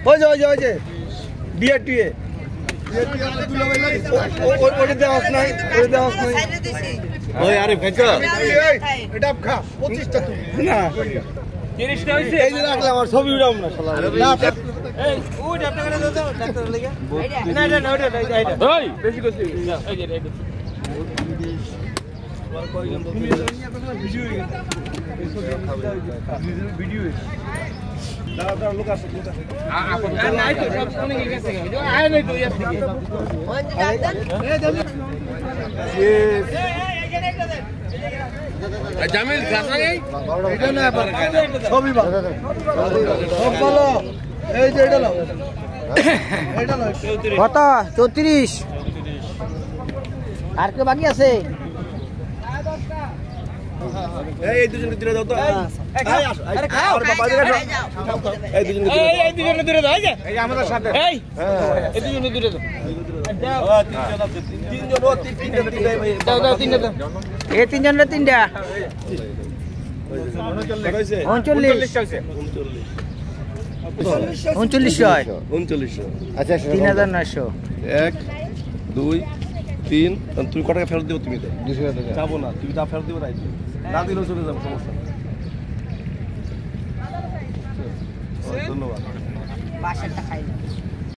ওই যে বিয়ে টিয়ে ওটা দেওয়াস নাই ওই আরে ভেজা এটা খা 25টা তুই না 30টা হইছে এই যে রাখলাম আমার ছবি উড়াম না শালা না এই ওই আপনাকে দাও ডাক্তার লাগা না ওটা ওই বেশি কইছি এই যে এটা ভিডিও দাও লোক আছে আপন নাই তো সব শুনে গেছে আয় নাই তো ইয়ার থেকে ওই ডাক্তার এই জলদি জামিল গাছ নাই এটা না ছবি বা সব ভালো এই যে এটা নাও কত 34 আর কে বাকি আছে এই দুজনে দিরে দাও তো আরে খাও আরে বাবা দিরে দাও এই দুজনে দিরে দাও এই আমাদের সাথে এই দুজনে দিরে দাও দাও তিনটা দাও এই তিনজনের তিনটা 39 আচ্ছা 3900 1 2 3 তুমি কত টাকা ফেরত দিও তুমি তো 200 টাকা যাবো না তুমি তা ফেরত দিও তাই না দিলেও চলে যাবো সমস্যা ধন্যবাদ বাসাটা খাই